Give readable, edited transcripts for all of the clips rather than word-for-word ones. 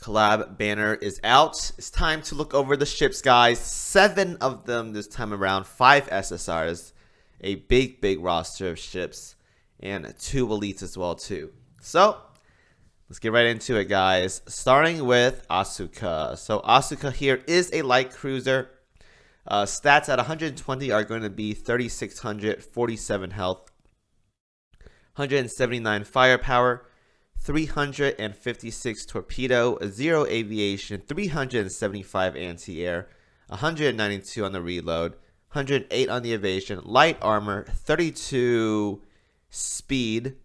collab banner is out. It's time to look over the ships, guys. 7 of them this time around. 5 SSRs. A big roster of ships. And 2 elites as well, too. So, let's get right into it, guys. Starting with Asuka. So, Asuka here is a light cruiser. Stats at 120 are going to be 3,600, 47 health, 179 firepower, 356 torpedo, 0 aviation, 375 anti-air, 192 on the reload, 108 on the evasion, light armor, 32 speed.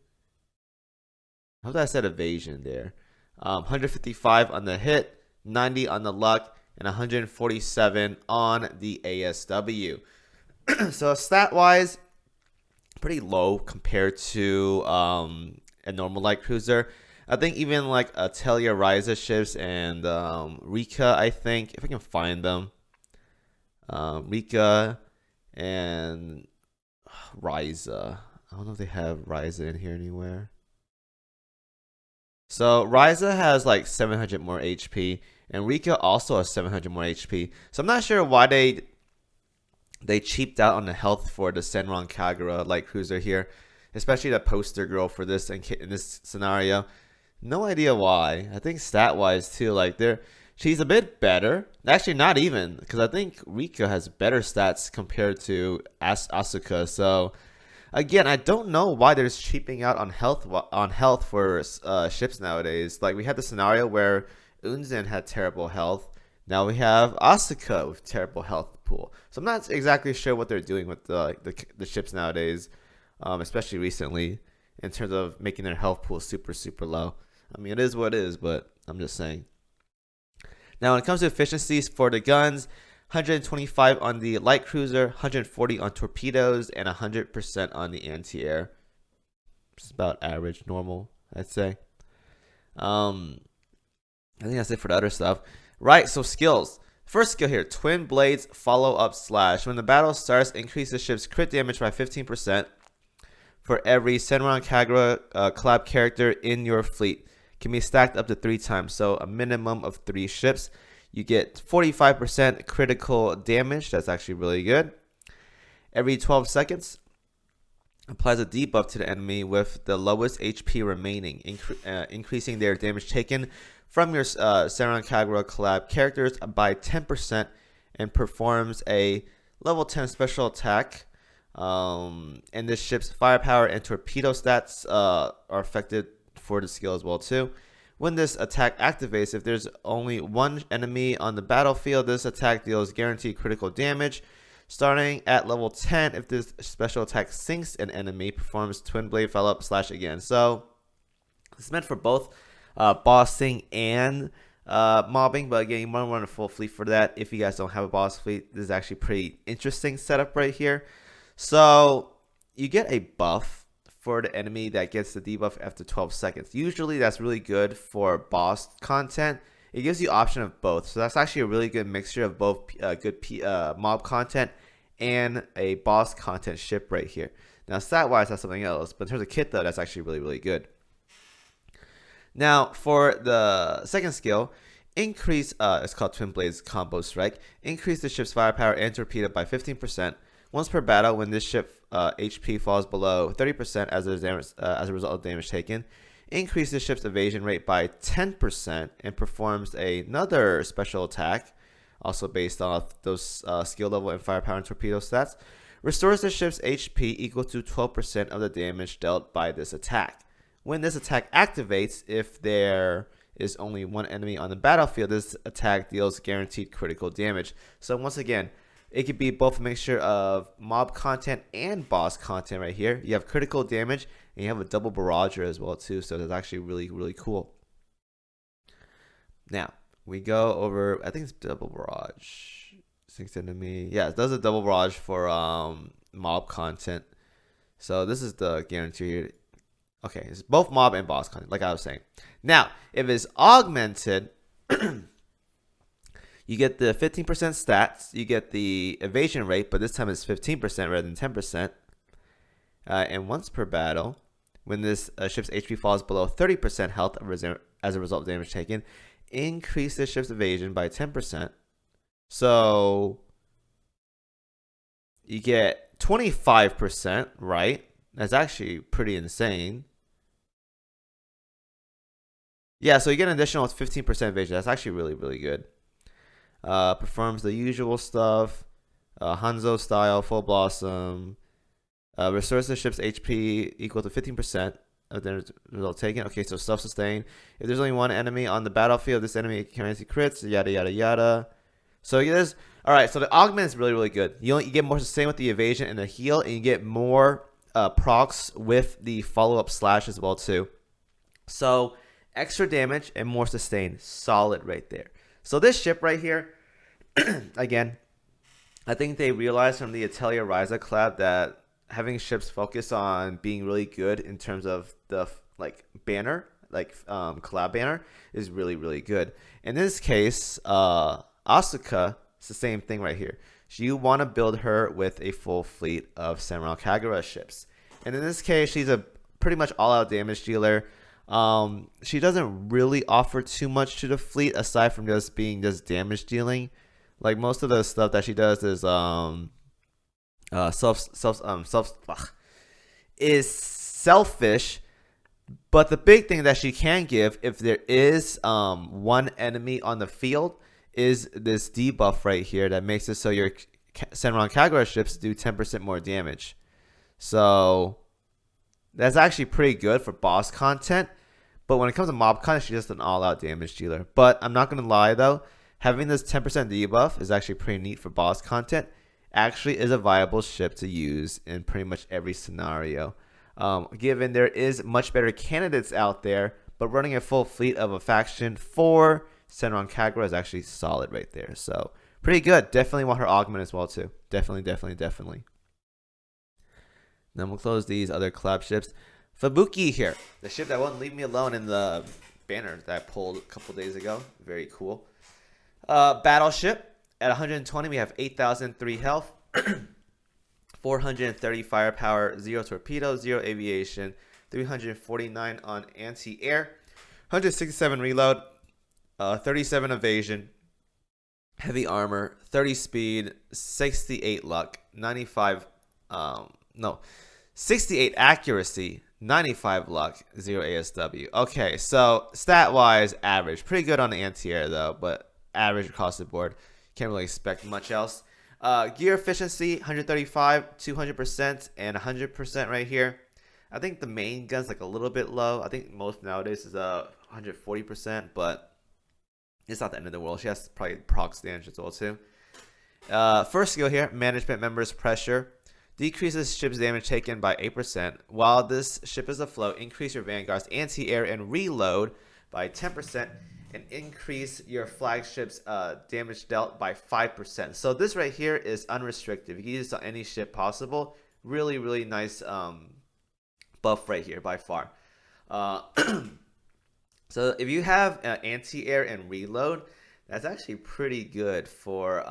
I hope I said evasion there. 155 on the hit, 90 on the luck, and 147 on the ASW. So stat-wise, pretty low compared to a normal light cruiser. I think even like Telia Ryza ships and Rika, I think, if I can find them. Rika and Ryza. I don't know if they have Ryza in here anywhere. So Ryza has like 700 more HP, and Rika also has 700 more HP. So I'm not sure why they cheaped out on the health for the Senran Kagura light cruiser here, especially the poster girl for this in this scenario. No idea why. I think stat wise too, like she's a bit better. Actually, not even, because I think Rika has better stats compared to Asuka. So again, I don't know why they're cheaping out on health for ships nowadays. Like we had the scenario where Unzen had terrible health. Now we have Asuka with terrible health pool. So I'm not exactly sure what they're doing with the ships nowadays, especially recently, in terms of making their health pool super low. I mean, it is what it is, but I'm just saying. Now, when it comes to efficiencies for the guns, 125 on the light cruiser, 140 on torpedoes, and 100% on the anti-air. It's about average, normal, I'd say. I think that's it for the other stuff. Right, so skills. First skill here, Twin Blades Follow-Up Slash. When the battle starts, increase the ship's crit damage by 15% for every Senran Kagura collab character in your fleet. Can be stacked up to 3 times, so a minimum of 3 ships. You get 45% critical damage. That's actually really good. Every 12 seconds, applies a debuff to the enemy with the lowest HP remaining, increasing their damage taken from your Senran Kagura collab characters by 10%, and performs a level 10 special attack. And this ship's firepower and torpedo stats are affected for the skill as well too. When this attack activates, if there's only one enemy on the battlefield, this attack deals guaranteed critical damage. Starting at level 10, if this special attack sinks an enemy, performs Twin Blade Follow-Up Slash again. So it's meant for both bossing and mobbing, but again, you want to run a full fleet for that. If you guys don't have a boss fleet, this is actually pretty interesting setup right here. So you get a buff for the enemy that gets the debuff after 12 seconds. Usually that's really good for boss content. It gives you option of both, so that's actually a really good mixture of both good mob content and a boss content ship right here. Now stat wise, that's something else, but in terms of kit though, that's actually really good. Now for the second skill, increase it's called Twin Blades Combo Strike. Increase the ship's firepower and torpedo by 15% once per battle when this ship HP falls below 30% as a result of damage taken. Increase the ship's evasion rate by 10% and performs another special attack, also based off those skill level and firepower and torpedo stats. Restores the ship's HP equal to 12% of the damage dealt by this attack. When this attack activates, if there is only one enemy on the battlefield, this attack deals guaranteed critical damage. So once again, it could be both a mixture of mob content and boss content right here. You have critical damage and you have a double barrager as well too. So that's actually really cool. Now we go over, I think it's double barrage. Sinks enemy. Yeah, it does a double barrage for mob content. So this is the guarantee here. Okay, it's both mob and boss content, like I was saying. Now, if it's augmented, you get the 15% stats, you get the evasion rate, but this time it's 15% rather than 10%. And once per battle, when this ship's HP falls below 30% health as a result of damage taken. Increase the ship's evasion by 10%. So you get 25%, right? That's actually pretty insane. Yeah, so you get an additional 15% evasion. That's actually really, really good. Performs the usual stuff. Hanzo style, full blossom. Restores the ship's HP equal to 15% of the result taken. Okay, so self-sustain. If there's only one enemy on the battlefield, this enemy can crits, yada, yada, yada. So there's, all right, so the augment is really, really good. You get more sustain with the evasion and the heal, and you get more procs with the follow-up slash as well, too. So extra damage and more sustain. Solid right there. So this ship right here, again, I think they realized from the Atelier Ryza collab that having ships focus on being really good in terms of the banner, collab banner, is really, really good. In this case, Asuka, it's the same thing right here. You want to build her with a full fleet of Senran Kagura ships. And in this case, she's a pretty much all-out damage dealer. She doesn't really offer too much to the fleet aside from just being damage dealing. Like most of the stuff that she does is selfish. But the big thing that she can give, if there is one enemy on the field, is this debuff right here that makes it so your Senran Kagura ships do 10% more damage. So that's actually pretty good for boss content. But when it comes to mob content, she's just an all-out damage dealer. But I'm not going to lie, though. Having this 10% debuff is actually pretty neat for boss content. Actually is a viable ship to use in pretty much every scenario. Given there is much better candidates out there, but running a full fleet of a faction for Senran Kagura is actually solid right there. So pretty good. Definitely want her augment as well, too. Definitely. Then we'll close these other collab ships. Fubuki here, the ship that won't leave me alone in the banner that I pulled a couple days ago. Very cool. Battleship at 120, we have 8,003 health, 430 firepower, 0 torpedo, 0 aviation, 349 on anti-air, 167 reload, 37 evasion, heavy armor, 30 speed, 68 luck, 68 accuracy, 95 luck, 0 ASW. Okay, so stat-wise, average. Pretty good on the anti-air, though, but average across the board. Can't really expect much else. Gear efficiency, 135, 200%, and 100% right here. I think the main gun's a little bit low. I think most nowadays is 140%, but it's not the end of the world. She has probably proc damage as well, too. First skill here, management members pressure. Decreases ship's damage taken by 8%. While this ship is afloat, increase your vanguard's anti-air and reload by 10%, and increase your flagship's damage dealt by 5%. So this right here is unrestricted. You can use this on any ship possible. Really, really nice buff right here by far. So if you have anti-air and reload, that's actually pretty good for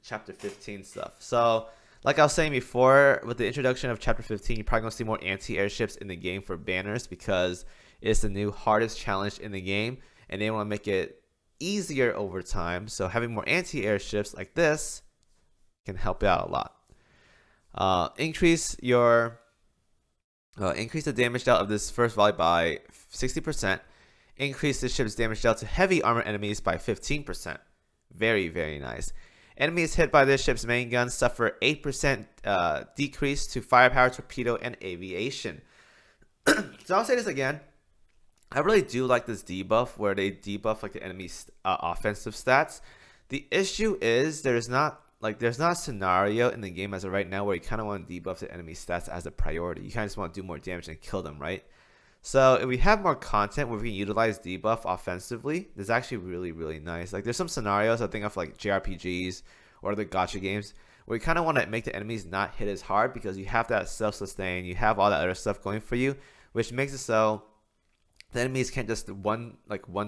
Chapter 15 stuff. So like I was saying before, with the introduction of Chapter 15, you're probably going to see more anti-air ships in the game for banners because it's the new hardest challenge in the game, and they want to make it easier over time. So having more anti-air ships like this can help you out a lot. Increase the damage dealt of this first volley by 60%. Increase the ship's damage dealt to heavy armor enemies by 15%. Very, very nice. Enemies hit by this ship's main gun suffer 8% decrease to firepower, torpedo, and aviation. So I'll say this again. I really do like this debuff where they debuff the enemy's offensive stats. The issue is there's not a scenario in the game as of right now where you kind of want to debuff the enemy stats as a priority. You kind of just want to do more damage and kill them, right? So if we have more content where we can utilize debuff offensively, this is actually really, really nice. There's some scenarios I think of JRPGs or other gacha games where you kind of want to make the enemies not hit as hard because you have that self-sustain, you have all that other stuff going for you, which makes it so the enemies can't just one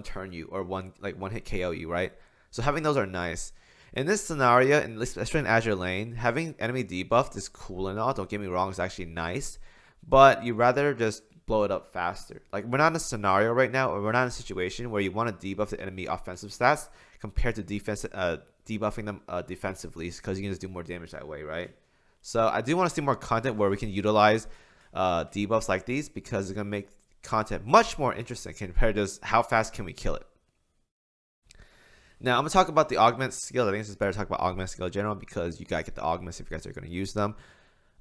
turn you or one hit KO you, right? So having those are nice. In this scenario, and especially in Azur Lane, having enemy debuffed is cool and all. Don't get me wrong, it's actually nice, but you rather just blow it up faster. Like, we're not in a scenario right now, or we're not in a situation where you want to debuff the enemy offensive stats compared to debuffing them defensively, because you can just do more damage that way, right? So I do want to see more content where we can utilize debuffs like these, because it's going to make content much more interesting compared to just how fast can we kill it. Now, I'm going to talk about the augment skill. I think it's better to talk about augment skill in general, because you got to get the augments if you guys are going to use them.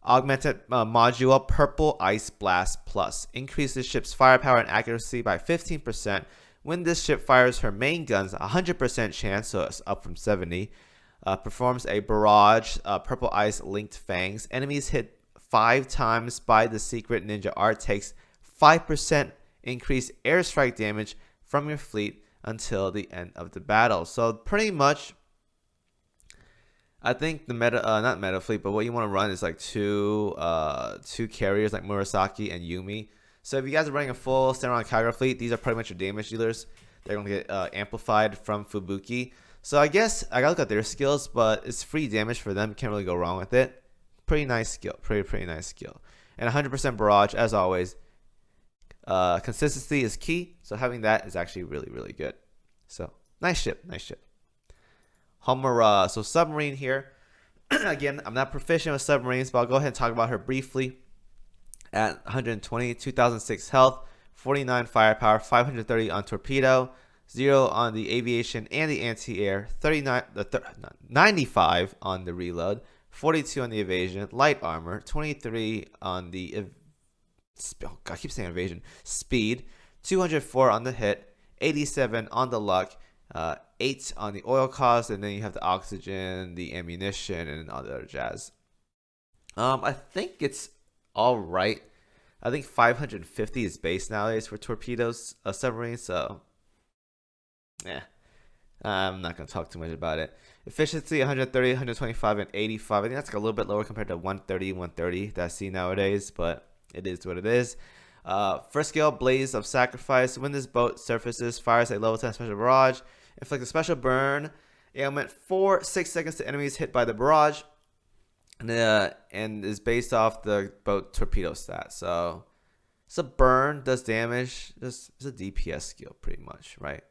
Augmented module Purple Ice Blast Plus increases ship's firepower and accuracy by 15%. When this ship fires her main guns, 100% chance, so it's up from 70. Performs a barrage, Purple Ice Linked Fangs. Enemies hit 5 times by the secret ninja art takes 5% increased airstrike damage from your fleet until the end of the battle. So pretty much, I think the not meta fleet, but what you want to run is like two carriers like Murasaki and Yumi. So if you guys are running a full Senran Kagura fleet, these are pretty much your damage dealers. They're going to get amplified from Fubuki. So I guess I got to look at their skills, but it's free damage for them. Can't really go wrong with it. Pretty nice skill. Pretty nice skill. And 100% barrage, as always. Consistency is key, so having that is actually really good. So nice ship. Homura, so submarine here. Again, I'm not proficient with submarines, but I'll go ahead and talk about her briefly. At 120, 2006 health, 49 firepower, 530 on torpedo, 0 on the aviation and the anti-air, 95 on the reload, 42 on the evasion, light armor, 23 on the I keep saying evasion, speed, 204 on the hit, 87 on the luck, 8 on the oil cost, and then you have the oxygen, the ammunition, and all the other jazz. I think it's all right. I think 550 is base nowadays for torpedoes, submarines, so yeah. I'm not going to talk too much about it. Efficiency, 130, 125, and 85. I think that's like a little bit lower compared to 130 that I see nowadays, but it is what it is. First skill, Blaze of Sacrifice. When this boat surfaces, fires a level 10 special barrage. Inflict a special burn ailment for 6 seconds to enemies hit by the barrage. And is based off the boat torpedo stat. So it's a burn, does damage. It's a DPS skill pretty much, right?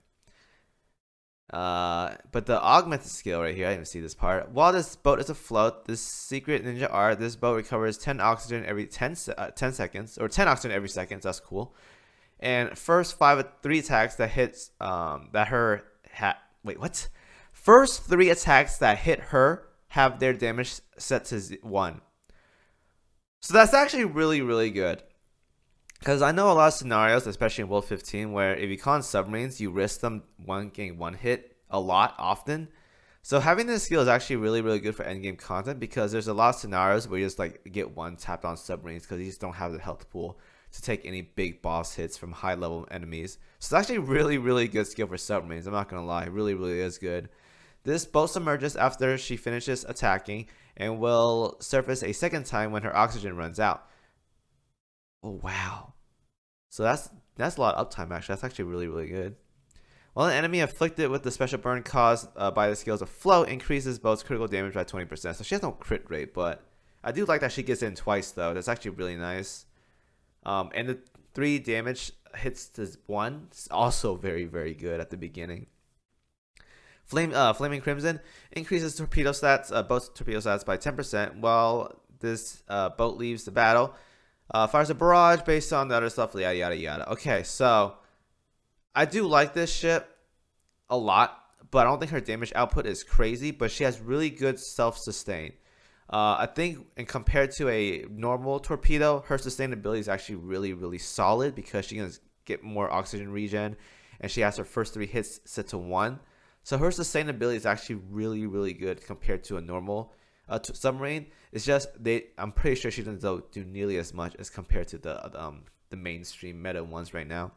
But the augmented skill right here, I didn't even see this part. While this boat is afloat, this secret ninja art, this boat recovers 10 oxygen every 10 seconds, or 10 oxygen every second. So that's cool. And first 3 attacks that hits First 3 attacks that hit her have their damage set to 1. So that's actually really good. Because I know a lot of scenarios, especially in World 15, where if you call in submarines, you risk them getting 1 hit a lot often. So having this skill is actually really good for endgame content, because there's a lot of scenarios where you just like get 1 tapped on submarines because you just don't have the health pool to take any big boss hits from high level enemies. So it's actually really good skill for submarines. I'm not gonna lie, really is good. This boat submerges after she finishes attacking and will surface a second time when her oxygen runs out. Oh wow. So that's a lot of uptime actually. That's actually really good. While an enemy afflicted with the special burn caused by the skills of float increases boat's critical damage by 20%. So she has no crit rate, but I do like that she gets in twice though. That's actually really nice. And the 3 damage hits to 1 is also very good at the beginning. Flaming Crimson increases torpedo stats, boat's torpedo stats by 10% while this boat leaves the battle. Fires a barrage based on the other stuff, yada. Okay, so I do like this ship a lot, but I don't think her damage output is crazy, but she has really good self-sustain. I think, and compared to a normal torpedo, her sustainability is actually really solid, because she can get more oxygen regen, and she has her first 3 hits set to 1. So her sustainability is actually really good compared to a normal submarine. It's just I'm pretty sure she doesn't do nearly as much as compared to the mainstream meta ones right now.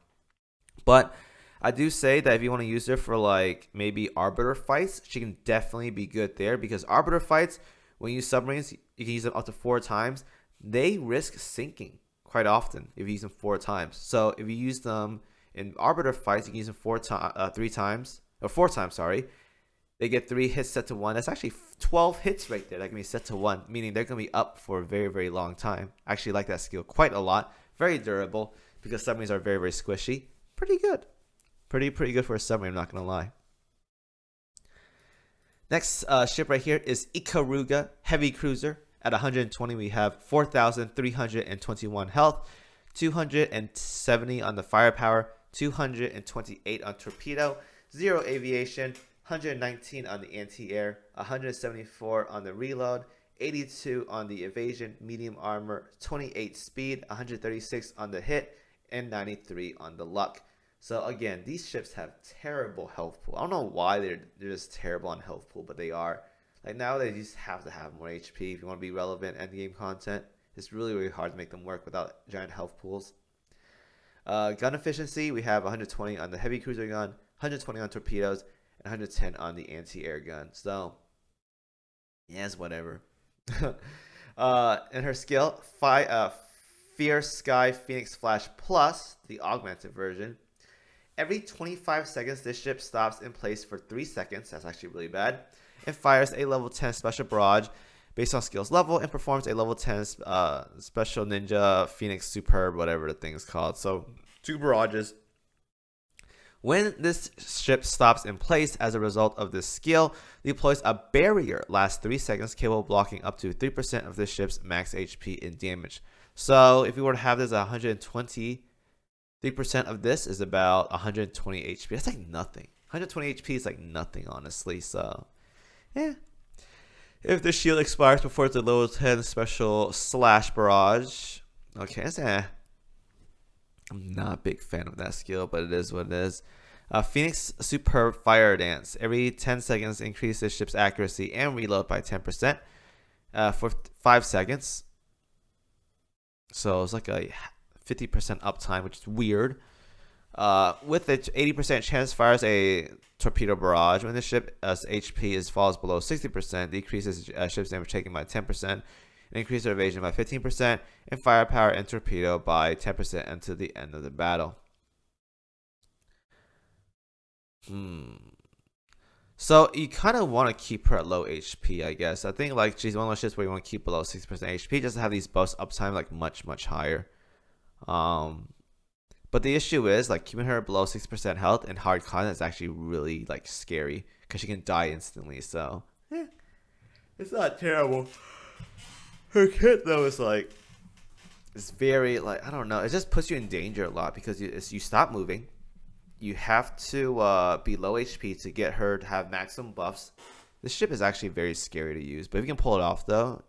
But I do say that if you want to use her for like maybe arbiter fights, she can definitely be good there, because arbiter fights, when you use submarines, you can use them up to 4 times. They risk sinking quite often if you use them 4 times. So if you use them in arbiter fights, you can use them 4 times. They get 3 hits set to 1. That's actually 12 hits right there that can be set to 1, meaning they're going to be up for a very long time. I actually like that skill quite a lot. Very durable because submarines are very, very squishy. Pretty good. Pretty good for a submarine, I'm not going to lie. Next ship right here is Ikaruga, heavy cruiser. At 120, we have 4,321 health, 270 on the firepower, 228 on torpedo, 0 aviation, 119 on the anti-air, 174 on the reload, 82 on the evasion, medium armor, 28 speed, 136 on the hit, and 93 on the luck. So again, these ships have terrible health pool. I don't know why they're just terrible on health pool, but they are. Like nowadays, you just have to have more HP if you want to be relevant endgame content. It's really hard to make them work without giant health pools. Gun efficiency, we have 120 on the heavy cruiser gun, 120 on torpedoes, and 110 on the anti-air gun. So, yes, whatever. And her skill, Fierce Sky Phoenix Flash Plus, the augmented version. Every 25 seconds, this ship stops in place for 3 seconds. That's actually really bad. And fires a level 10 special barrage based on skills level and performs a level 10 special ninja Phoenix Superb, whatever the thing is called. So 2 barrages. When this ship stops in place as a result of this skill, deploys a barrier, lasts 3 seconds, capable of blocking up to 3% of this ship's max HP in damage. So if we were to have this at 120, 3% of this is about 120 HP. That's like nothing. 120 HP is like nothing, honestly. So, yeah. If the shield expires before the level 10 special slash barrage, okay, that's I'm not a big fan of that skill, but it is what it is. Phoenix Superb Fire Dance. Every 10 seconds, increases ship's accuracy and reload by 10% for 5 seconds. So it's like a 50% uptime, which is weird. With the 80% chance, fires a torpedo barrage. When the ship's HP falls below 60%, decreases ship's damage taken by 10%, and increases evasion by 15%, and firepower and torpedo by 10% until the end of the battle. So you kind of want to keep her at low HP, I guess. I think like she's one of those ships where you want to keep below 60% HP just to have these burst uptime like much higher. But the issue is like keeping her below 6% health in hard content is actually really like scary because she can die instantly. So it's not terrible. Her kit though is like it's very like I don't know. It just puts you in danger a lot because you stop moving. You have to be low HP to get her to have maximum buffs. This ship is actually very scary to use, but if you can pull it off though,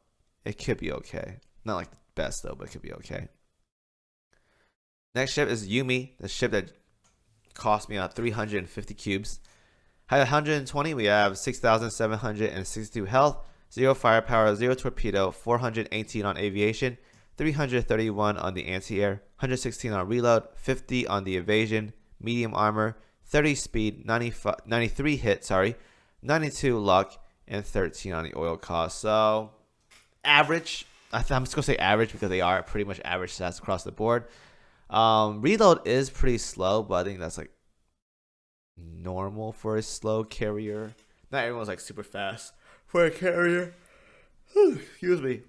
it could be okay. Not like the best though, but it could be okay. Next ship is Yumi, the ship that cost me 350 cubes. At 120, we have 6,762 health, 0 firepower, 0 torpedo, 418 on aviation, 331 on the anti-air, 116 on reload, 50 on the evasion, medium armor, 30 speed, 93 hit, 92 luck, and 13 on the oil cost. So, average. I'm just going to say average because they are pretty much average stats across the board. Reload is pretty slow, but I think that's like normal for a slow carrier. Not everyone's like super fast for a carrier. Excuse me.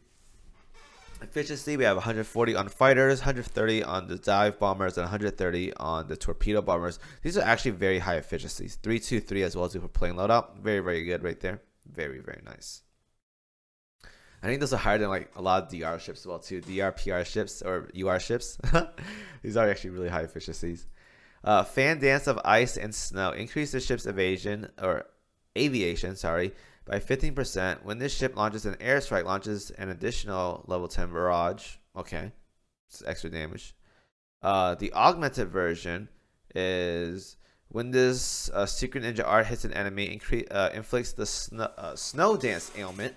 Efficiency, we have 140 on fighters, 130 on the dive bombers, and 130 on the torpedo bombers. These are actually very high efficiencies. 323 as well too for plane loadout. Very good right there. Very nice. I think those are higher than like a lot of DR ships as well too. DR, PR ships or UR ships. These are actually really high efficiencies. Fan Dance of Ice and Snow. Increase the ship's aviation by 15%. When this ship launches an airstrike, launches an additional level 10 barrage. Okay. It's extra damage. The augmented version is when this secret ninja art hits an enemy, inflicts the snow dance ailment,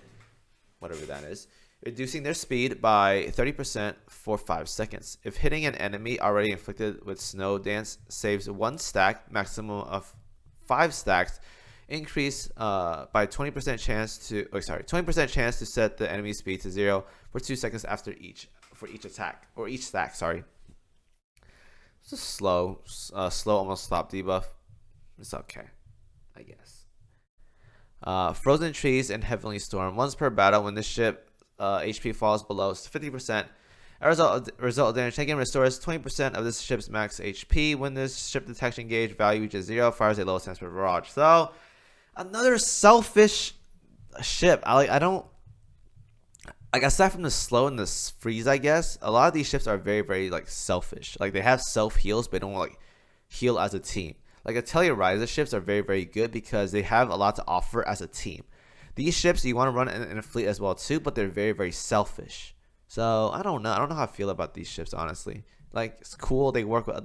whatever that is, reducing their speed by 30% for 5 seconds. If hitting an enemy already inflicted with snow dance, saves 1 stack, maximum of 5 stacks, increase by 20% chance to set the enemy speed to 0 for 2 seconds after each attack or each stack. It's a slow almost stop debuff. It's okay, I guess. Frozen Trees and Heavenly Storm. Once per battle, when this ship HP falls below 50%, As a result of damage taken, restores 20% of this ship's max HP. When this ship detection gauge value reaches 0, fires a low chance for barrage. So, another selfish ship. I don't like, aside from the slow and the freeze, I guess a lot of these ships are very, very like selfish. Like they have self heals, but they don't like heal as a team. Like the Tellurizer ships are very, very good because they have a lot to offer as a team. These ships you want to run in a fleet as well too, but they're very, very selfish. So I don't know. I don't know how I feel about these ships, honestly. Like it's cool they work with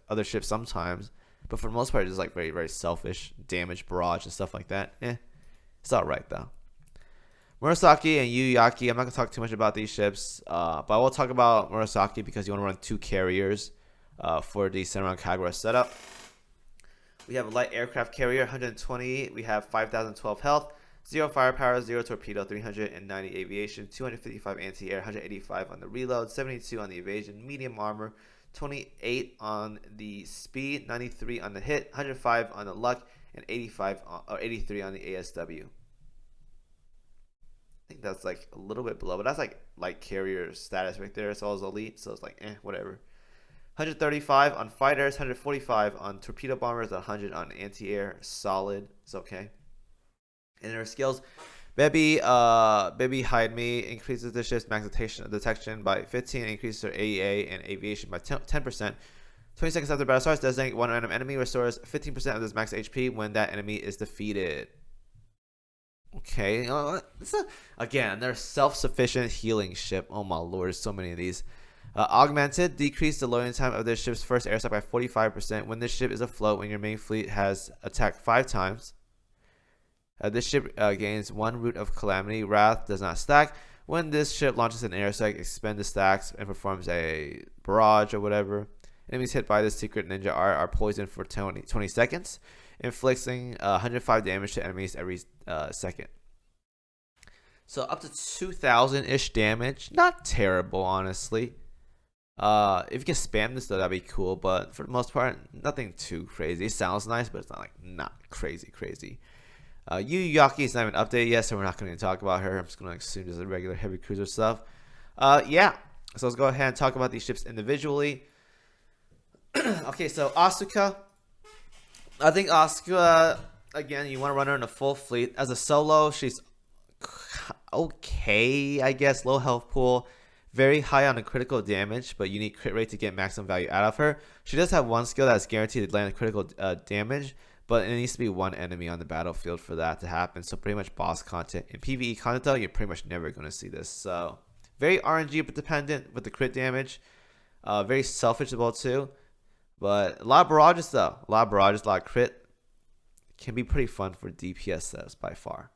other ships sometimes, but for the most part, it's like very, very selfish, damage, barrage, and stuff like that. It's all right though. Murasaki and Yuyaki. I'm not gonna talk too much about these ships, but I will talk about Murasaki because you want to run 2 carriers for the Senran Kagura setup. We have a light aircraft carrier, 120. We have 5,012 health. 0 firepower, 0 torpedo, 390 aviation, 255 anti-air, 185 on the reload, 72 on the evasion, medium armor, 28 on the speed, 93 on the hit, 105 on the luck, and 83 on the ASW. I think that's like a little bit below, but that's like light carrier status right there. It's all elite, so it's like whatever. 135 on fighters, 145 on torpedo bombers, 100 on anti-air. Solid. It's okay. In her skills, Baby Hide Me increases the ship's max detection by 15, increases her AEA and aviation by 10%. 20 seconds after battle starts, designate one random enemy, restores 15% of this max HP when that enemy is defeated. Okay, again, they're self-sufficient healing ship. Oh my lord, there's so many of these. Augmented, decrease the loading time of this ship's first air strike by 45% when this ship is afloat when your main fleet has attacked 5 times. This ship gains 1 root of calamity. Wrath does not stack. When this ship launches an air strike, expend the stacks and performs a barrage or whatever. Enemies hit by this secret ninja art are poisoned for 20 seconds, inflicting 105 damage to enemies every second. So up to 2,000-ish damage. Not terrible, honestly. If you can spam this though, that'd be cool, but for the most part, nothing too crazy. It sounds nice, but it's not crazy. Yuyaki is not even updated yet, so we're not going to talk about her. I'm just going to assume there's a regular heavy cruiser stuff. Yeah, so let's go ahead and talk about these ships individually. Okay, so Asuka. I think Asuka, again, you want to run her in a full fleet. As a solo, she's okay, I guess. Low health pool. Very high on the critical damage, but you need crit rate to get maximum value out of her. She does have one skill that's guaranteed to land critical damage, but it needs to be one enemy on the battlefield for that to happen. So pretty much boss content. In PvE content though, you're pretty much never going to see this. So very RNG dependent with the crit damage. Very selfish as well too. But a lot of barrages though. A lot of crit. Can be pretty fun for DPS sets by far.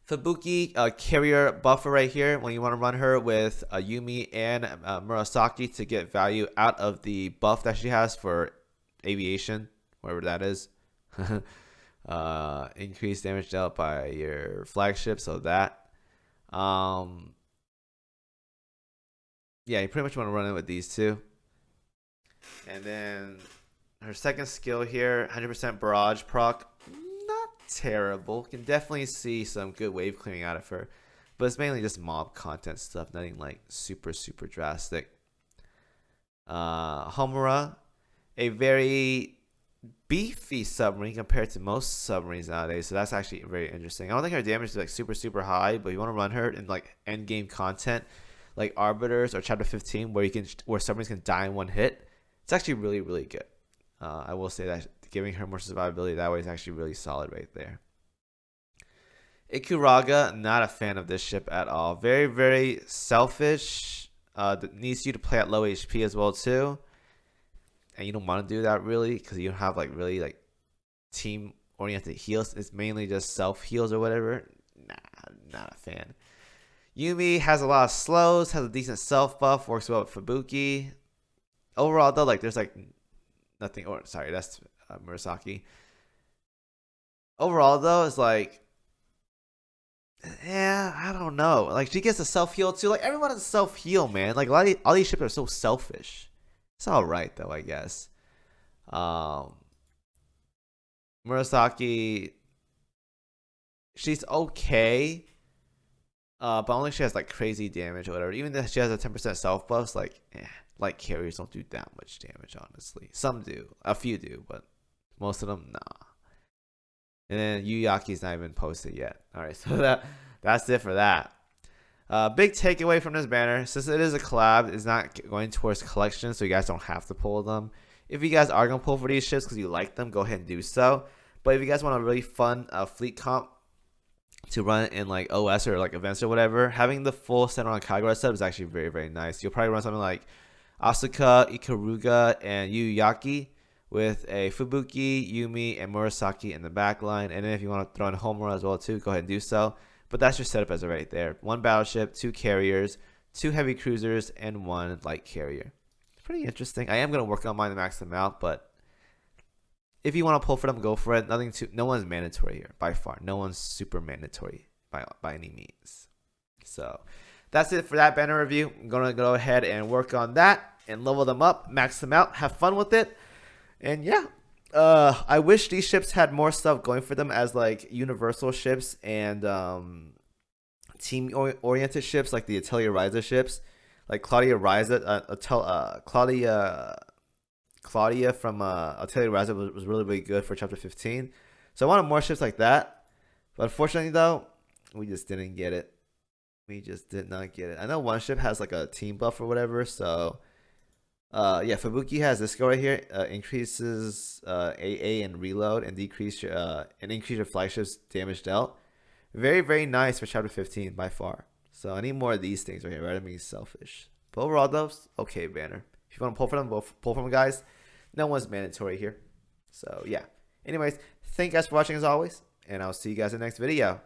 Fubuki, carrier buffer right here when you want to run her with Yumi and Murasaki to get value out of the buff that she has for aviation, whatever that is. Increased damage dealt by your flagship, so that. Yeah, you pretty much want to run it with these two. And then her second skill here, 100% barrage proc. Not terrible. Can definitely see some good wave clearing out of her, but it's mainly just mob content stuff, nothing like super drastic. Homura, a very beefy submarine compared to most submarines nowadays, so that's actually very interesting. I don't think her damage is like super high, but you want to run her in like end game content like Arbiters or Chapter 15 where submarines can die in one hit. It's actually really good. I will say that giving her more survivability that way is actually really solid right there. Ikaruga, not a fan of this ship at all. Very selfish. That needs you to play at low HP as well too. And you don't want to do that really because you don't have like really like team oriented heals. It's mainly just self heals or whatever. Nah, not a fan. Yumi has a lot of slows, has a decent self buff, works well with Fubuki. Overall though, like there's like nothing. Or sorry, that's Murasaki. Overall though, it's like, yeah, I don't know. Like she gets a self heal too. Like everyone has a self heal, man. Like all these ships are so selfish. It's all right though, I guess. Murasaki, she's okay. But only she has like crazy damage or whatever. Even though she has a 10% self buffs, like light carriers don't do that much damage, honestly. Some do, a few do, but most of them, nah. And then Yuyaki's not even posted yet. All right, so that's it for that. Big takeaway from this banner, since it is a collab, it's not going towards collection, so you guys don't have to pull them. If you guys are going to pull for these ships because you like them, go ahead and do so. But if you guys want a really fun fleet comp to run in like OS or like events or whatever, having the full Senran Kagura setup is actually very, very nice. You'll probably run something like Asuka, Ikaruga, and Yuyaki with a Fubuki, Yumi, and Murasaki in the back line. And then if you want to throw in Homura as well too, go ahead and do so. But that's your setup as of right there. 1 battleship, 2 carriers, 2 heavy cruisers, and 1 light carrier. It's pretty interesting. I am going to work on mine to max them out, but if you want to pull for them, go for it. No one's mandatory here, by far. No one's super mandatory by any means. So that's it for that banner review. I'm going to go ahead and work on that and level them up, max them out, have fun with it. And yeah, I wish these ships had more stuff going for them as like universal ships and team-oriented ships like the Atelier Ryza ships. Like Claudia Ryza, Claudia from Atelier Ryza was really, really good for Chapter 15. So I wanted more ships like that. But unfortunately, though, we just didn't get it. We just did not get it. I know one ship has like a team buff or whatever, so yeah, Fubuki has this skill right here. Increases AA and reload and increase your flagship's damage dealt. Very, very nice for Chapter 15 by far. So I need more of these things right here, right? I'm being selfish. But overall, though, okay, banner. If you want to pull for them, pull for them, guys. No one's mandatory here. So yeah. Anyways, thank you guys for watching as always, and I'll see you guys in the next video.